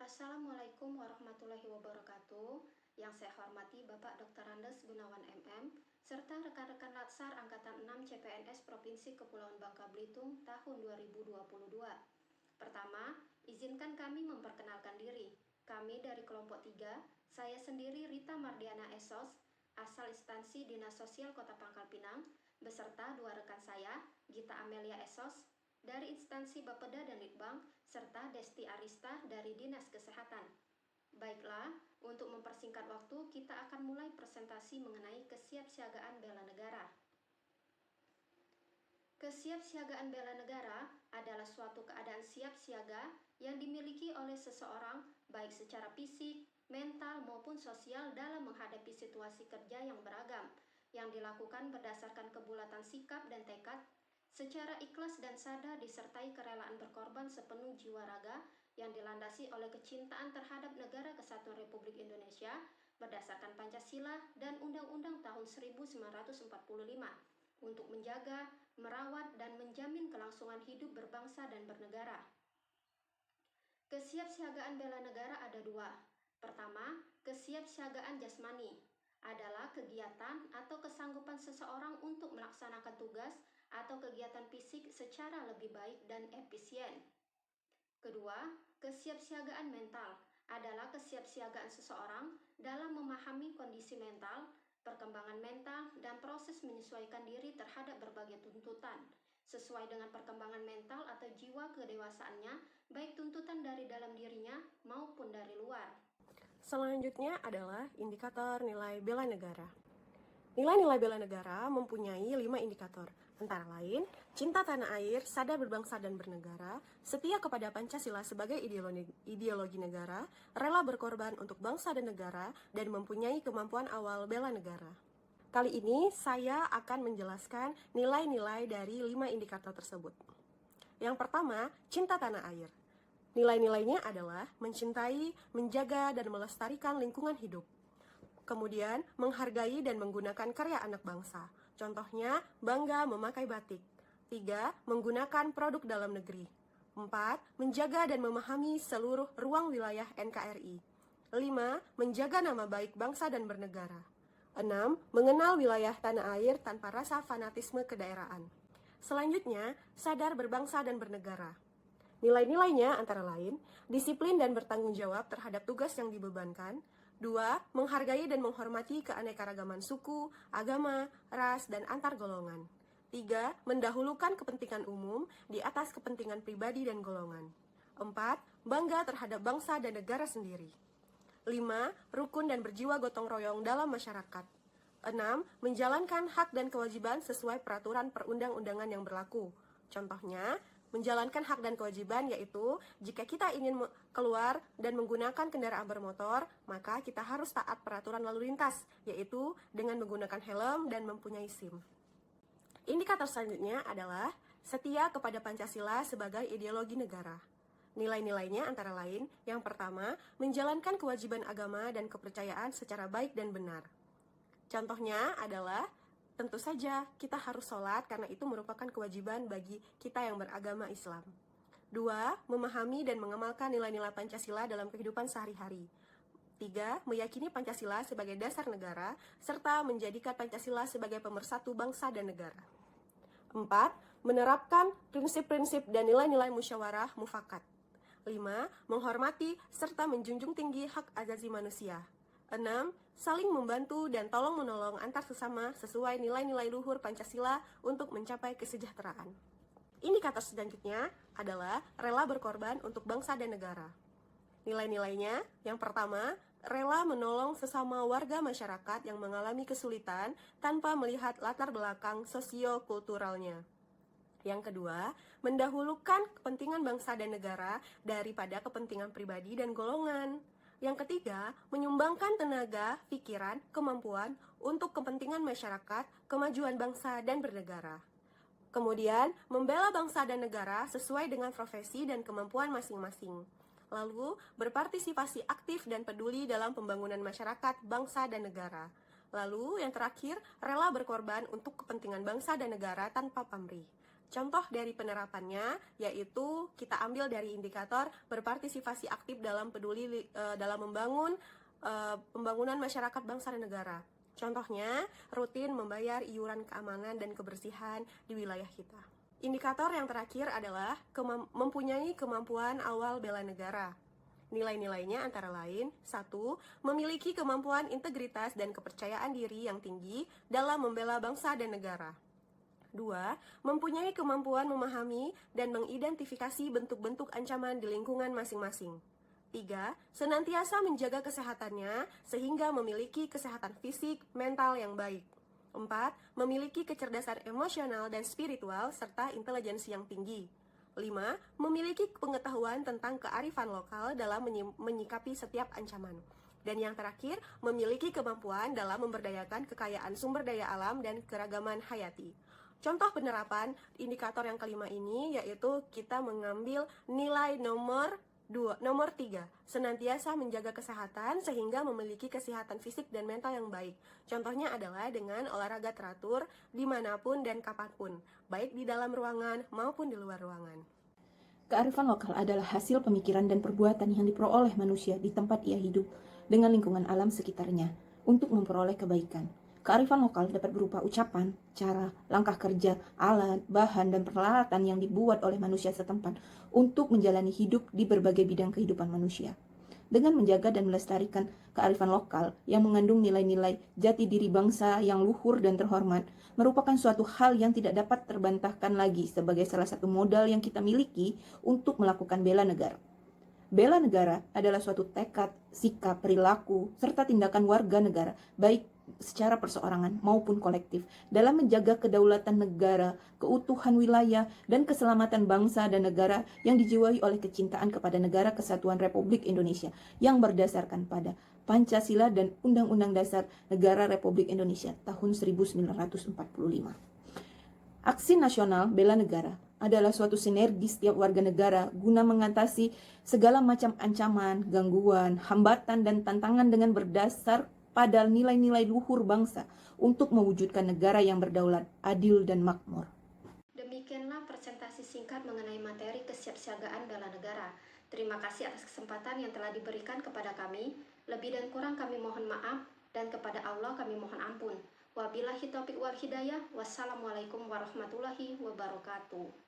Assalamualaikum warahmatullahi wabarakatuh. Yang saya hormati Bapak Dr. Andes Gunawan MM, serta rekan-rekan Latsar Angkatan 6 CPNS Provinsi Kepulauan Bangka Belitung tahun 2022. Pertama, izinkan kami memperkenalkan diri. Kami dari kelompok 3, saya sendiri Rita Mardiana Esos, asal instansi Dinas Sosial Kota Pangkal Pinang, beserta dua rekan saya, Gita Amelia Esos, dari instansi Bapeda dan Litbang, serta Desti Arista dari Dinas Kesehatan. Baiklah, untuk mempersingkat waktu, kita akan mulai presentasi mengenai kesiapsiagaan bela negara. Kesiapsiagaan bela negara adalah suatu keadaan siap siaga yang dimiliki oleh seseorang baik secara fisik, mental maupun sosial dalam menghadapi situasi kerja yang beragam, yang dilakukan berdasarkan kebulatan sikap dan tekad, secara ikhlas dan sadar disertai kerelaan berkorban sepenuh jiwa raga yang dilandasi oleh kecintaan terhadap Negara Kesatuan Republik Indonesia berdasarkan Pancasila dan Undang-Undang tahun 1945 untuk menjaga, merawat, dan menjamin kelangsungan hidup berbangsa dan bernegara. Kesiapsiagaan bela negara ada dua. Pertama, kesiapsiagaan jasmani adalah kegiatan atau kesanggupan seseorang untuk melaksanakan tugas atau kegiatan fisik secara lebih baik dan efisien. Kedua, kesiapsiagaan mental adalah kesiapsiagaan seseorang dalam memahami kondisi mental, perkembangan mental, dan proses menyesuaikan diri terhadap berbagai tuntutan, sesuai dengan perkembangan mental atau jiwa kedewasaannya, baik tuntutan dari dalam dirinya maupun dari luar. Selanjutnya adalah indikator nilai bela negara. Nilai-nilai bela negara mempunyai 5 indikator, antara lain, cinta tanah air, sadar berbangsa dan bernegara, setia kepada Pancasila sebagai ideologi negara, rela berkorban untuk bangsa dan negara, dan mempunyai kemampuan awal bela negara. Kali ini saya akan menjelaskan nilai-nilai dari 5 indikator tersebut. Yang pertama, cinta tanah air. Nilai-nilainya adalah mencintai, menjaga, dan melestarikan lingkungan hidup. Kemudian, menghargai dan menggunakan karya anak bangsa. Contohnya, bangga memakai batik. 3. Menggunakan produk dalam negeri. 4. Menjaga dan memahami seluruh ruang wilayah NKRI. 5. Menjaga nama baik bangsa dan bernegara. 6. Mengenal wilayah tanah air tanpa rasa fanatisme kedaerahan. Selanjutnya, sadar berbangsa dan bernegara. Nilai-nilainya antara lain, disiplin dan bertanggung jawab terhadap tugas yang dibebankan. 2. Menghargai dan menghormati keanekaragaman suku, agama, ras, dan antar golongan. 3. Mendahulukan kepentingan umum di atas kepentingan pribadi dan golongan. 4. Bangga terhadap bangsa dan negara sendiri. 5. Rukun dan berjiwa gotong royong dalam masyarakat. 6. Menjalankan hak dan kewajiban sesuai peraturan perundang-undangan yang berlaku. Contohnya, menjalankan hak dan kewajiban yaitu jika kita ingin keluar dan menggunakan kendaraan bermotor, maka kita harus taat peraturan lalu lintas, yaitu dengan menggunakan helm dan mempunyai SIM. Indikator selanjutnya adalah setia kepada Pancasila sebagai ideologi negara. Nilai-nilainya antara lain, yang pertama, menjalankan kewajiban agama dan kepercayaan secara baik dan benar. Contohnya adalah tentu saja kita harus sholat karena itu merupakan kewajiban bagi kita yang beragama Islam. 2. Memahami dan mengamalkan nilai-nilai Pancasila dalam kehidupan sehari-hari. 3. Meyakini Pancasila sebagai dasar negara, serta menjadikan Pancasila sebagai pemersatu bangsa dan negara. 4. Menerapkan prinsip-prinsip dan nilai-nilai musyawarah mufakat. 5. Menghormati serta menjunjung tinggi hak asasi manusia. 6. Saling membantu dan tolong-menolong antar sesama sesuai nilai-nilai luhur Pancasila untuk mencapai kesejahteraan. Indikator selanjutnya adalah rela berkorban untuk bangsa dan negara. Nilai-nilainya, yang pertama, rela menolong sesama warga masyarakat yang mengalami kesulitan tanpa melihat latar belakang sosio-kulturalnya. Yang kedua, mendahulukan kepentingan bangsa dan negara daripada kepentingan pribadi dan golongan. Yang ketiga, menyumbangkan tenaga, pikiran, kemampuan untuk kepentingan masyarakat, kemajuan bangsa dan bernegara. Kemudian, membela bangsa dan negara sesuai dengan profesi dan kemampuan masing-masing. Lalu, berpartisipasi aktif dan peduli dalam pembangunan masyarakat, bangsa dan negara. Lalu, yang terakhir, rela berkorban untuk kepentingan bangsa dan negara tanpa pamrih. Contoh dari penerapannya yaitu kita ambil dari indikator berpartisipasi aktif dalam dalam membangun pembangunan masyarakat bangsa dan negara. Contohnya, rutin membayar iuran keamanan dan kebersihan di wilayah kita. Indikator yang terakhir adalah mempunyai kemampuan awal bela negara. Nilai-nilainya antara lain: 1. Memiliki kemampuan integritas dan kepercayaan diri yang tinggi dalam membela bangsa dan negara. 2. Mempunyai kemampuan memahami dan mengidentifikasi bentuk-bentuk ancaman di lingkungan masing-masing. 3. Senantiasa menjaga kesehatannya sehingga memiliki kesehatan fisik, mental yang baik. 4. Memiliki kecerdasan emosional dan spiritual serta intelijensi yang tinggi. 5. Memiliki pengetahuan tentang kearifan lokal dalam menyikapi setiap ancaman. Dan yang terakhir, memiliki kemampuan dalam memberdayakan kekayaan sumber daya alam dan keragaman hayati. Contoh penerapan indikator yang kelima ini yaitu kita mengambil nilai nomor 3, senantiasa menjaga kesehatan sehingga memiliki kesehatan fisik dan mental yang baik. Contohnya adalah dengan olahraga teratur dimanapun dan kapanpun, baik di dalam ruangan maupun di luar ruangan. Kearifan lokal adalah hasil pemikiran dan perbuatan yang diperoleh manusia di tempat ia hidup dengan lingkungan alam sekitarnya untuk memperoleh kebaikan. Kearifan lokal dapat berupa ucapan, cara, langkah kerja, alat, bahan, dan peralatan yang dibuat oleh manusia setempat untuk menjalani hidup di berbagai bidang kehidupan manusia. Dengan menjaga dan melestarikan kearifan lokal yang mengandung nilai-nilai jati diri bangsa yang luhur dan terhormat, merupakan suatu hal yang tidak dapat terbantahkan lagi sebagai salah satu modal yang kita miliki untuk melakukan bela negara. Bela negara adalah suatu tekad, sikap, perilaku, serta tindakan warga negara, baik secara perseorangan maupun kolektif, dalam menjaga kedaulatan negara, keutuhan wilayah, dan keselamatan bangsa dan negara yang dijiwai oleh kecintaan kepada Negara Kesatuan Republik Indonesia yang berdasarkan pada Pancasila dan Undang-Undang Dasar Negara Republik Indonesia tahun 1945. Aksi nasional bela negara adalah suatu sinergi setiap warga negara guna mengatasi segala macam ancaman, gangguan, hambatan, dan tantangan dengan berdasar pada nilai-nilai luhur bangsa untuk mewujudkan negara yang berdaulat, adil, dan makmur. Demikianlah presentasi singkat mengenai materi kesiapsiagaan bela negara. Terima kasih atas kesempatan yang telah diberikan kepada kami. Lebih dan kurang kami mohon maaf, dan kepada Allah kami mohon ampun. Wabillahi taufiq wal hidayah. Wassalamualaikum warahmatullahi wabarakatuh.